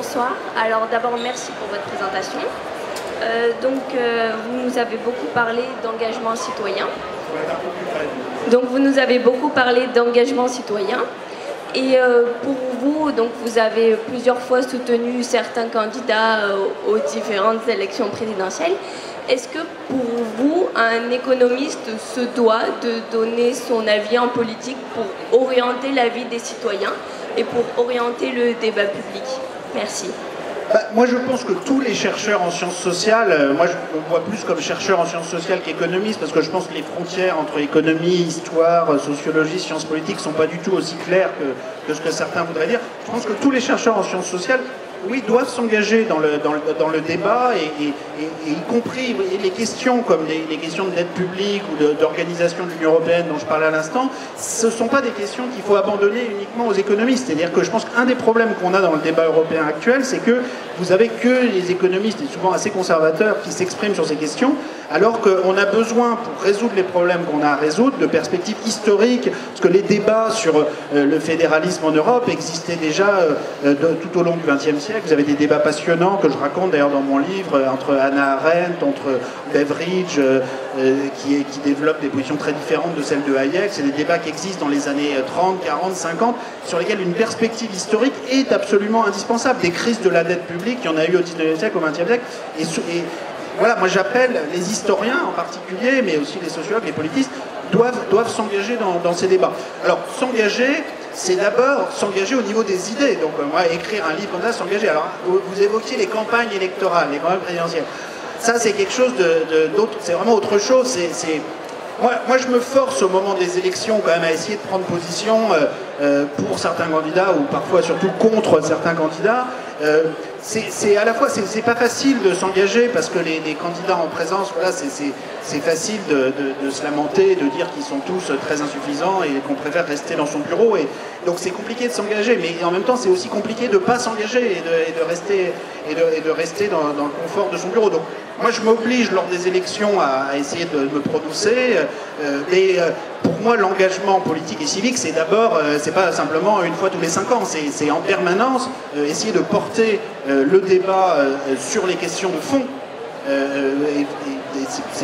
bonsoir. Alors d'abord, merci pour votre présentation. Vous nous avez beaucoup parlé d'engagement citoyen. Et pour vous, donc vous avez plusieurs fois soutenu certains candidats aux différentes élections présidentielles. Est-ce que pour vous, un économiste se doit de donner son avis en politique pour orienter la vie des citoyens et pour orienter le débat public? Merci. Moi, je pense que tous les chercheurs en sciences sociales, moi je me vois plus comme chercheur en sciences sociales qu'économiste, parce que je pense que les frontières entre économie, histoire, sociologie, sciences politiques ne sont pas du tout aussi claires que ce que certains voudraient dire. Je pense que tous les chercheurs en sciences sociales, oui, doivent s'engager dans le débat, et y compris les questions comme les questions de dette publique ou d'organisation de l'Union européenne dont je parlais à l'instant, ce ne sont pas des questions qu'il faut abandonner uniquement aux économistes. C'est-à-dire que je pense qu'un des problèmes qu'on a dans le débat européen actuel, c'est que vous avez que les économistes, et souvent assez conservateurs, qui s'expriment sur ces questions, alors qu'on a besoin, pour résoudre les problèmes qu'on a à résoudre, de perspectives historiques, parce que les débats sur le fédéralisme en Europe existaient déjà tout au long du XXe siècle. Vous avez des débats passionnants que je raconte d'ailleurs dans mon livre entre Hannah Arendt, entre Beveridge, qui développe des positions très différentes de celles de Hayek. C'est des débats qui existent dans les années 30, 40, 50, sur lesquels une perspective historique est absolument indispensable. Des crises de la dette publique, il y en a eu au XIXe siècle, au XXe siècle, et voilà, moi j'appelle les historiens en particulier, mais aussi les sociologues, les politistes, doivent s'engager dans ces débats. Alors, s'engager, c'est d'abord s'engager au niveau des idées. Donc, moi, écrire un livre comme ça, s'engager. Alors, vous évoquiez les campagnes électorales, les campagnes présidentielles. Ça, c'est quelque chose d'autre, c'est vraiment autre chose. Moi, je me force au moment des élections quand même à essayer de prendre position pour certains candidats ou parfois surtout contre certains candidats. C'est à la fois, c'est pas facile de s'engager parce que les candidats en présence, voilà, c'est facile de se lamenter, de dire qu'ils sont tous très insuffisants et qu'on préfère rester dans son bureau. Et donc c'est compliqué de s'engager, mais en même temps c'est aussi compliqué de ne pas s'engager et de rester dans le confort de son bureau. Donc moi je m'oblige lors des élections à essayer de me prononcer, mais pour moi l'engagement politique et civique c'est d'abord, c'est pas simplement une fois tous les 5 ans, c'est en permanence essayer de porter le débat sur les questions de fond.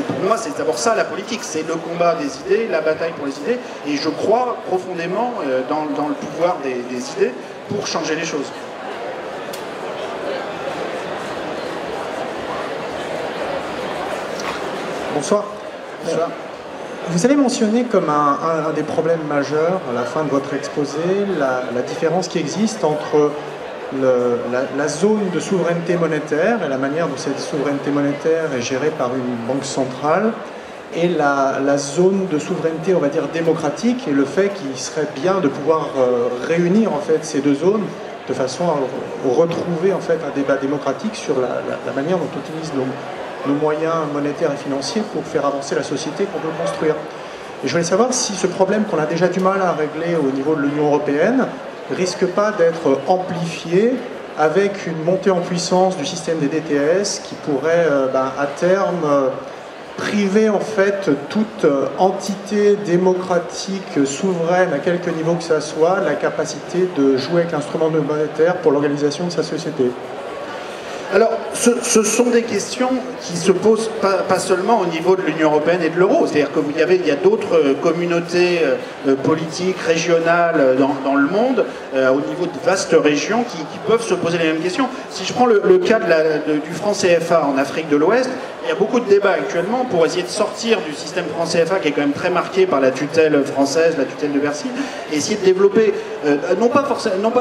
Pour moi, c'est d'abord ça la politique, c'est le combat des idées, la bataille pour les idées, et je crois profondément dans le pouvoir des idées pour changer les choses. Bonsoir. Bonsoir. Vous avez mentionné comme un des problèmes majeurs à la fin de votre exposé la différence qui existe entre la zone de souveraineté monétaire et la manière dont cette souveraineté monétaire est gérée par une banque centrale et la zone de souveraineté, on va dire, démocratique, et le fait qu'il serait bien de pouvoir réunir en fait ces deux zones de façon à retrouver en fait un débat démocratique sur la manière dont on utilise nos moyens monétaires et financiers pour faire avancer la société qu'on veut construire. Et je voulais savoir si ce problème qu'on a déjà du mal à régler au niveau de l'Union européenne risque pas d'être amplifié avec une montée en puissance du système des DTS qui pourrait à terme priver en fait toute entité démocratique souveraine à quelque niveau que ça soit la capacité de jouer avec l'instrument monétaire pour l'organisation de sa société. Alors, ce sont des questions qui se posent pas seulement au niveau de l'Union européenne et de l'euro. C'est-à-dire qu'il y a d'autres communautés politiques, régionales dans le monde, au niveau de vastes régions, qui peuvent se poser les mêmes questions. Si je prends le cas du franc CFA en Afrique de l'Ouest, il y a beaucoup de débats actuellement pour essayer de sortir du système franc CFA qui est quand même très marqué par la tutelle française, la tutelle de Bercy, et essayer de développer, non pas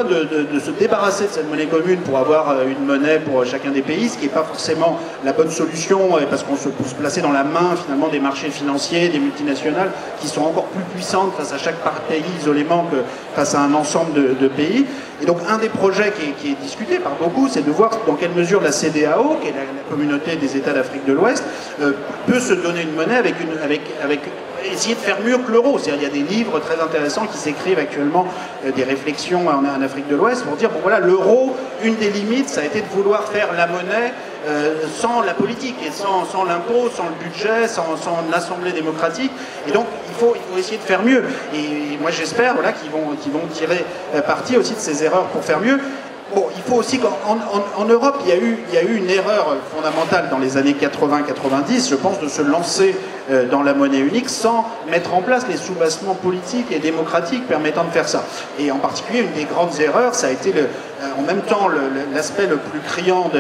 de se débarrasser de cette monnaie commune pour avoir une monnaie pour chacun des pays, ce qui n'est pas forcément la bonne solution, parce qu'on se placer dans la main finalement des marchés financiers, des multinationales qui sont encore plus puissantes face à chaque pays isolément que face à un ensemble de pays. Et donc un des projets qui est discuté par beaucoup, c'est de voir dans quelle mesure la CEDEAO, qui est la communauté des États d'Afrique de l'Ouest, peut se donner une monnaie avec essayer de faire mieux que l'euro. C'est-à-dire il y a des livres très intéressants qui s'écrivent actuellement, des réflexions en Afrique de l'Ouest pour dire, bon voilà, l'euro, une des limites, ça a été de vouloir faire la monnaie sans la politique, et sans l'impôt, sans le budget, sans l'assemblée démocratique. Et donc il faut essayer de faire mieux. Et moi j'espère qu'ils vont tirer parti aussi de ces erreurs pour faire mieux. bon, il faut aussi qu'en Europe, il y a eu une erreur fondamentale dans les années 80-90, je pense, de se lancer dans la monnaie unique sans mettre en place les soubassements politiques et démocratiques permettant de faire ça. Et en particulier, une des grandes erreurs, ça a été en même temps l'aspect le plus criant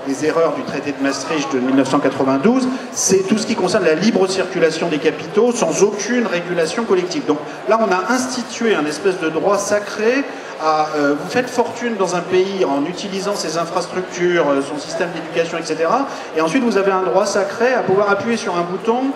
des erreurs du traité de Maastricht de 1992, c'est tout ce qui concerne la libre circulation des capitaux sans aucune régulation collective. Donc là, on a institué un espèce de droit sacré à vous faites fortune dans un pays en utilisant ses infrastructures, son système d'éducation, etc. Et ensuite, vous avez un droit sacré à pouvoir appuyer sur un bouton,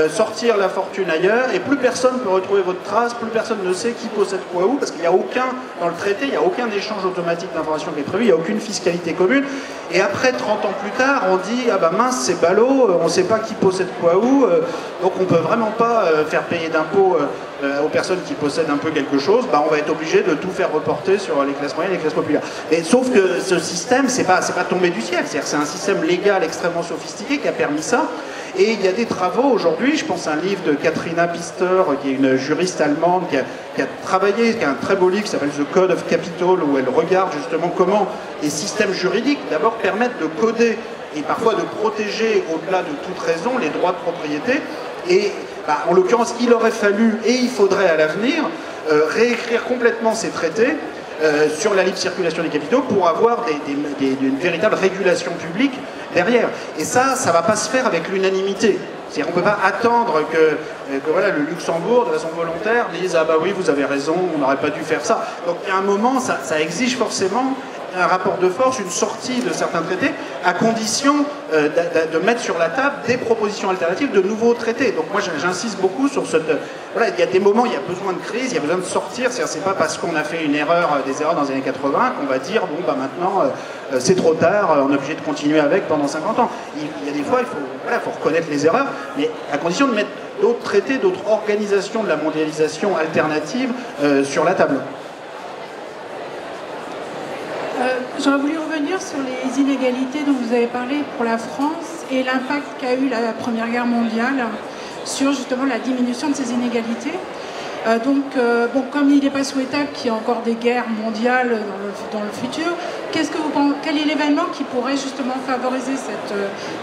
sortir la fortune ailleurs, et plus personne ne peut retrouver votre trace, plus personne ne sait qui possède quoi où, parce qu'il n'y a aucun, dans le traité, il n'y a aucun échange automatique d'informations qui est prévu, il n'y a aucune fiscalité commune. Et après, 30 ans plus tard, on dit, ah bah mince, c'est ballot, on ne sait pas qui possède quoi où, donc on ne peut vraiment pas faire payer d'impôts aux personnes qui possèdent un peu quelque chose, bah on va être obligé de tout faire reporter sur les classes moyennes et les classes populaires. Et sauf que ce système, c'est pas tombé du ciel, c'est-à-dire c'est un système légal extrêmement sophistiqué qui a permis ça. Et il y a des travaux aujourd'hui, je pense à un livre de Katrina Pister, qui est une juriste allemande, qui a travaillé, qui a un très beau livre qui s'appelle The Code of Capital, où elle regarde justement comment les systèmes juridiques d'abord permettent de coder et parfois de protéger au-delà de toute raison les droits de propriété. Et bah, en l'occurrence, il aurait fallu et il faudrait à l'avenir réécrire complètement ces traités sur la libre circulation des capitaux pour avoir une véritable régulation publique derrière. Et ça ne va pas se faire avec l'unanimité. C'est-à-dire qu'on ne peut pas attendre que voilà, le Luxembourg, de façon volontaire, dise « Ah bah oui, vous avez raison, on n'aurait pas dû faire ça ». Donc il y a un moment, ça exige forcément un rapport de force, une sortie de certains traités, à condition de mettre sur la table des propositions alternatives de nouveaux traités. Donc moi j'insiste beaucoup sur cette... Voilà, il y a des moments, il y a besoin de crise, il y a besoin de sortir, c'est pas parce qu'on a fait des erreurs dans les années 80 qu'on va dire, bon bah maintenant c'est trop tard, on est obligé de continuer avec pendant 50 ans. Il y a des fois, il faut reconnaître les erreurs, mais à condition de mettre d'autres traités, d'autres organisations de la mondialisation alternative sur la table. J'aurais voulu revenir sur les inégalités dont vous avez parlé pour la France et l'impact qu'a eu la Première Guerre mondiale sur justement la diminution de ces inégalités. Bon, comme il n'est pas souhaitable qu'il y ait encore des guerres mondiales dans le futur, quel est l'événement qui pourrait justement favoriser cette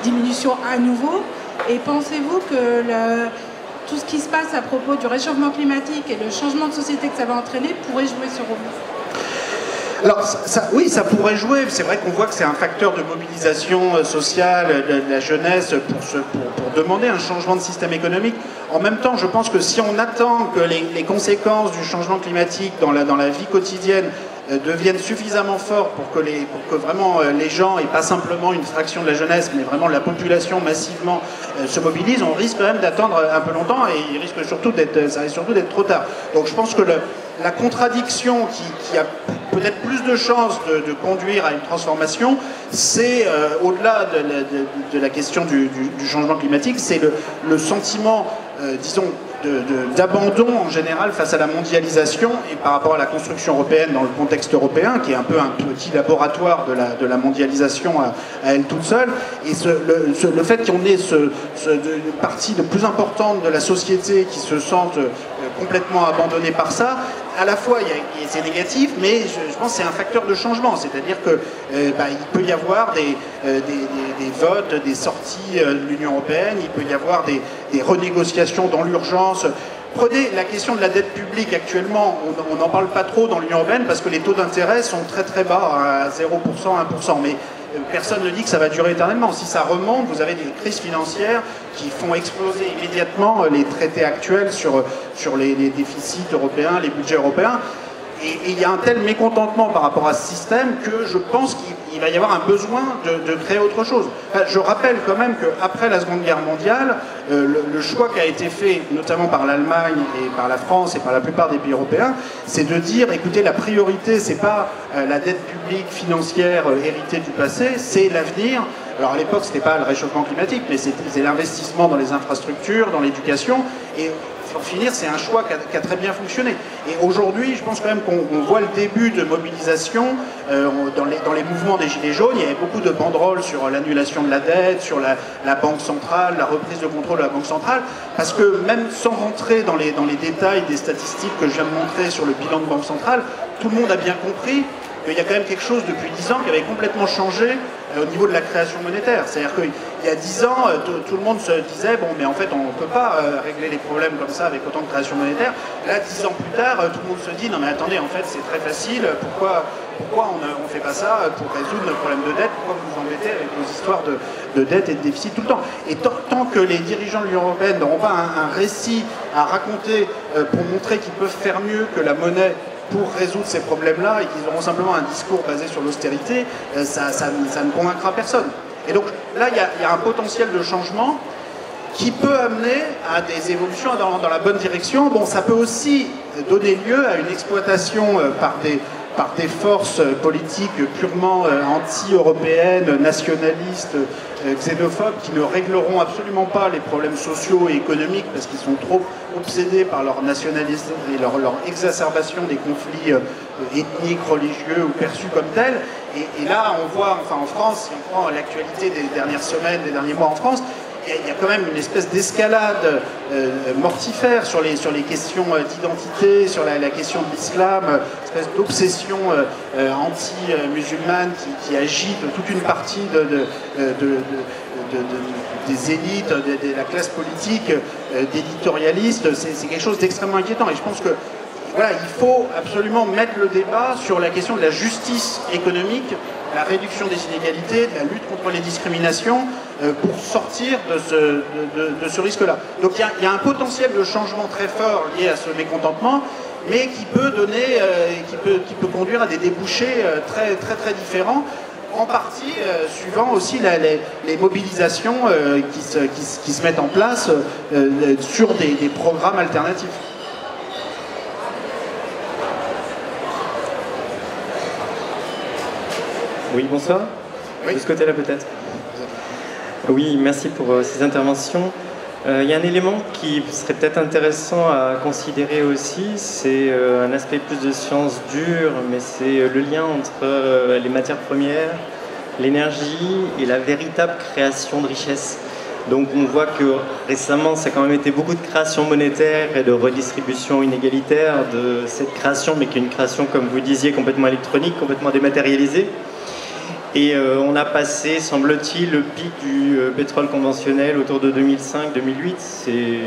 diminution à nouveau? Et pensez-vous que tout ce qui se passe à propos du réchauffement climatique et le changement de société que ça va entraîner pourrait jouer ce rôle? Alors oui, ça pourrait jouer. C'est vrai qu'on voit que c'est un facteur de mobilisation sociale de la jeunesse pour demander un changement de système économique. En même temps, je pense que si on attend que les conséquences du changement climatique dans la vie quotidienne deviennent suffisamment fortes pour que vraiment les gens, et pas simplement une fraction de la jeunesse, mais vraiment la population massivement se mobilise, on risque quand même d'attendre un peu longtemps et ça risque surtout d'être trop tard. Donc je pense que la contradiction qui a peut-être plus de chances de conduire à une transformation, c'est au-delà de la question du changement climatique, c'est le sentiment, disons, d'abandon en général face à la mondialisation et par rapport à la construction européenne dans le contexte européen, qui est un peu un petit laboratoire de la mondialisation à elle toute seule. Et le fait qu'on ait une partie de plus importante de la société qui se sente complètement abandonnée par ça, à la fois c'est négatif, mais je pense que c'est un facteur de changement, c'est-à-dire que il peut y avoir des votes, des sorties de l'Union européenne, il peut y avoir des renégociations dans l'urgence. Prenez la question de la dette publique actuellement, on n'en parle pas trop dans l'Union européenne parce que les taux d'intérêt sont très très bas, à 0%, 1%, mais personne ne dit que ça va durer éternellement. Si ça remonte, vous avez des crises financières qui font exploser immédiatement les traités actuels sur les déficits européens, les budgets européens. Et il y a un tel mécontentement par rapport à ce système que je pense qu'il va y avoir un besoin de créer autre chose. Enfin, je rappelle quand même qu'après la Seconde Guerre mondiale, le choix qui a été fait, notamment par l'Allemagne et par la France et par la plupart des pays européens, c'est de dire, écoutez, la priorité, c'est pas la dette publique financière héritée du passé, c'est l'avenir. Alors à l'époque, c'était pas le réchauffement climatique, mais c'est l'investissement dans les infrastructures, dans l'éducation. Et pour finir, c'est un choix qui a très bien fonctionné. Et aujourd'hui, je pense quand même qu'on voit le début de mobilisation dans les mouvements des Gilets jaunes. Il y avait beaucoup de banderoles sur l'annulation de la dette, sur la Banque centrale, la reprise de contrôle de la Banque centrale, parce que même sans rentrer dans les détails des statistiques que je viens de montrer sur le bilan de Banque centrale, tout le monde a bien compris qu'il y a quand même quelque chose depuis 10 ans qui avait complètement changé au niveau de la création monétaire. C'est-à-dire qu'il y a 10 ans, tout le monde se disait, bon, mais en fait, on ne peut pas régler les problèmes comme ça avec autant de création monétaire. Là, 10 ans plus tard, tout le monde se dit, non mais attendez, en fait, c'est très facile, pourquoi on ne fait pas ça pour résoudre nos problèmes de dette? Pourquoi vous vous embêtez avec vos histoires de dette et de déficit tout le temps? Et tant que les dirigeants de l'Union européenne n'auront pas un récit à raconter pour montrer qu'ils peuvent faire mieux que la monnaie pour résoudre ces problèmes-là, et qu'ils auront simplement un discours basé sur l'austérité, ça ne convaincra personne. Et donc là, il y a un potentiel de changement qui peut amener à des évolutions dans la bonne direction. Bon, ça peut aussi donner lieu à une exploitation par des forces politiques purement anti-européennes, nationalistes, xénophobes, qui ne régleront absolument pas les problèmes sociaux et économiques parce qu'ils sont trop obsédés par leur nationalisme et leur exacerbation des conflits ethniques, religieux ou perçus comme tels. Et là, on voit, enfin en France, si on prend l'actualité des dernières semaines, des derniers mois en France, il y a quand même une espèce d'escalade mortifère sur les questions d'identité, sur la question de l'islam, une espèce d'obsession anti-musulmane qui agite toute une partie des élites, de la classe politique, d'éditorialistes. C'est quelque chose d'extrêmement inquiétant. Et je pense que voilà, il faut absolument mettre le débat sur la question de la justice économique, la réduction des inégalités, de la lutte contre les discriminations, pour sortir de ce risque-là. Donc il y a un potentiel de changement très fort lié à ce mécontentement, mais qui peut donner, qui peut conduire à des débouchés très différents, en partie suivant aussi les mobilisations qui se mettent en place sur des programmes alternatifs. Oui, bonsoir. Oui. De ce côté-là peut-être. Oui, merci pour ces interventions. Il y a un élément qui serait peut-être intéressant à considérer aussi, c'est un aspect plus de sciences dures, mais c'est le lien entre les matières premières, l'énergie et la véritable création de richesse. Donc on voit que récemment, ça a quand même été beaucoup de création monétaire et de redistribution inégalitaire de cette création, mais qui est une création, comme vous disiez, complètement électronique, complètement dématérialisée. Et on a passé, semble-t-il, le pic du pétrole conventionnel autour de 2005-2008. C'est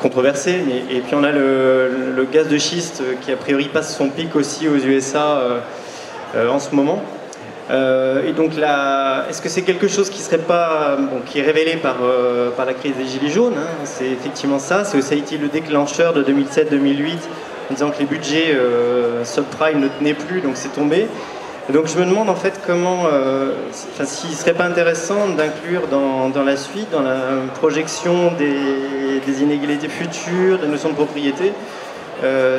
controversé. Et puis on a le gaz de schiste qui, a priori, passe son pic aussi aux USA en ce moment. Et donc là, est-ce que c'est quelque chose qui serait pas, qui est révélé par la crise des Gilets jaunes, hein, c'est effectivement ça. C'est aussi le déclencheur de 2007-2008, en disant que les budgets subprime ne tenaient plus, donc c'est tombé. Donc je me demande en fait comment, s'il ne serait pas intéressant d'inclure dans la suite, dans la projection des inégalités futures, des notions de propriété,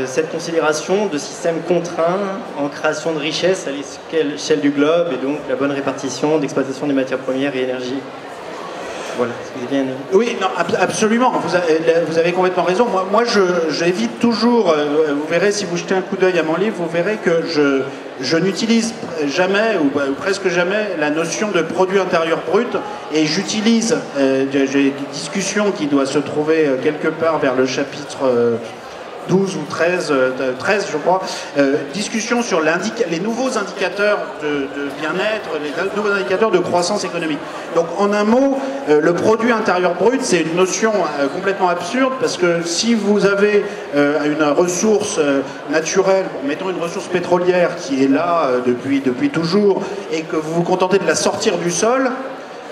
cette considération de système contraint en création de richesse à l'échelle du globe et donc la bonne répartition d'exploitation des matières premières et énergie. Voilà, c'est bien. Oui, non, absolument, vous avez complètement raison. Moi j'évite toujours, vous verrez si vous jetez un coup d'œil à mon livre, vous verrez que je n'utilise jamais, ou presque jamais, la notion de produit intérieur brut, et j'utilise, j'ai une discussion qui doit se trouver quelque part vers le chapitre 12 ou 13 je crois, discussion sur les nouveaux indicateurs de bien-être, les nouveaux indicateurs de croissance économique. Donc en un mot, le produit intérieur brut, c'est une notion complètement absurde, parce que si vous avez une ressource naturelle, mettons une ressource pétrolière qui est là depuis toujours, et que vous vous contentez de la sortir du sol,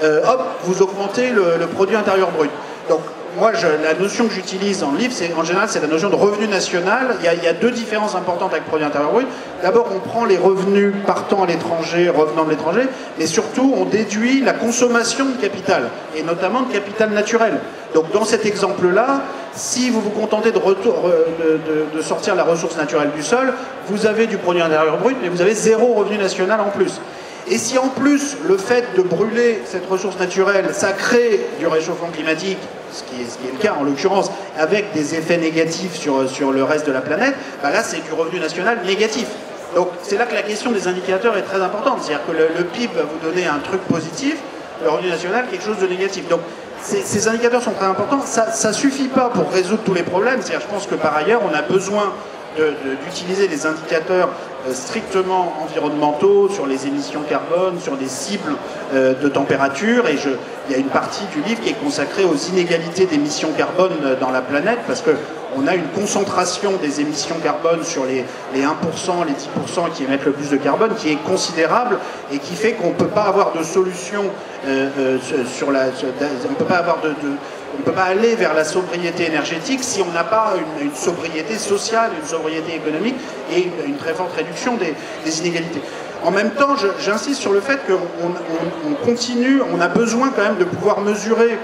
hop, vous augmentez le produit intérieur brut. Donc moi, la notion que j'utilise en livre, en général, c'est la notion de revenu national. Il y a deux différences importantes avec le produit intérieur brut. D'abord, on prend les revenus partant à l'étranger, revenant de l'étranger, mais surtout, on déduit la consommation de capital, et notamment de capital naturel. Donc, dans cet exemple-là, si vous vous contentez de sortir la ressource naturelle du sol, vous avez du produit intérieur brut, mais vous avez zéro revenu national en plus. Et si en plus, le fait de brûler cette ressource naturelle, ça crée du réchauffement climatique, ce qui est le cas en l'occurrence, avec des effets négatifs sur le reste de la planète, bah là c'est du revenu national négatif. Donc c'est là que la question des indicateurs est très importante, c'est-à-dire que le PIB va vous donner un truc positif, le revenu national quelque chose de négatif. Donc ces indicateurs sont très importants, ça ne suffit pas pour résoudre tous les problèmes, c'est-à-dire je pense que par ailleurs on a besoin d'utiliser des indicateurs strictement environnementaux sur les émissions carbone, sur des cibles de température, et il y a une partie du livre qui est consacrée aux inégalités d'émissions carbone dans la planète, parce qu'on a une concentration des émissions carbone sur les 1%, les 10% qui émettent le plus de carbone, qui est considérable, et qui fait qu'on ne peut pas avoir de solution on ne peut pas aller vers la sobriété énergétique si on n'a pas une sobriété sociale, une sobriété économique et une très forte réduction des inégalités. En même temps, j'insiste sur le fait qu'on continue, on a besoin quand même de pouvoir mesurer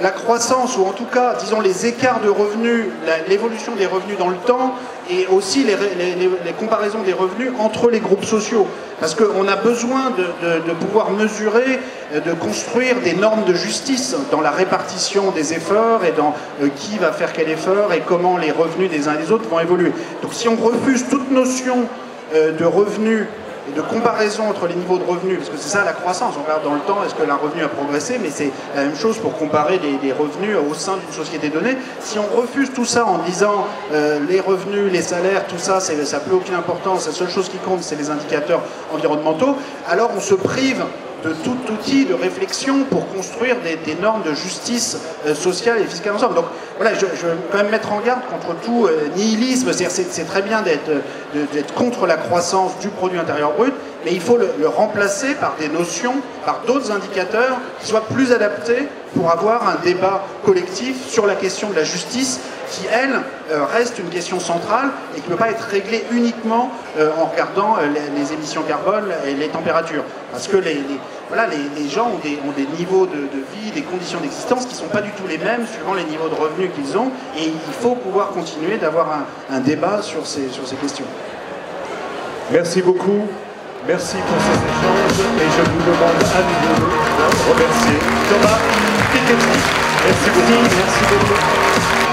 la croissance, ou en tout cas, disons, les écarts de revenus, l'évolution des revenus dans le temps, et aussi les comparaisons des revenus entre les groupes sociaux. Parce qu'on a besoin de pouvoir mesurer, de construire des normes de justice dans la répartition des efforts, et dans qui va faire quel effort, et comment les revenus des uns et des autres vont évoluer. Donc si on refuse toute notion de revenus, et de comparaison entre les niveaux de revenus, parce que c'est ça la croissance, on regarde dans le temps, est-ce que un revenu a progressé, mais c'est la même chose pour comparer les revenus au sein d'une société donnée. Si on refuse tout ça en disant les revenus, les salaires, tout ça, ça n'a plus aucune importance, la seule chose qui compte, c'est les indicateurs environnementaux, alors on se prive de tout outil de réflexion pour construire des normes de justice sociale et fiscale ensemble. Donc voilà, je veux quand même mettre en garde contre tout nihilisme. C'est très bien d'être contre la croissance du produit intérieur brut, mais il faut le remplacer par des notions, par d'autres indicateurs qui soient plus adaptés pour avoir un débat collectif sur la question de la justice, qui, elle, reste une question centrale et qui ne peut pas être réglée uniquement en regardant les émissions carbone et les températures. Parce que les gens ont des niveaux de vie, des conditions d'existence qui ne sont pas du tout les mêmes suivant les niveaux de revenus qu'ils ont, et il faut pouvoir continuer d'avoir un débat sur ces questions. Merci beaucoup. Merci pour ces échanges, et je vous demande à nouveau de remercier Thomas Piketty. Merci beaucoup.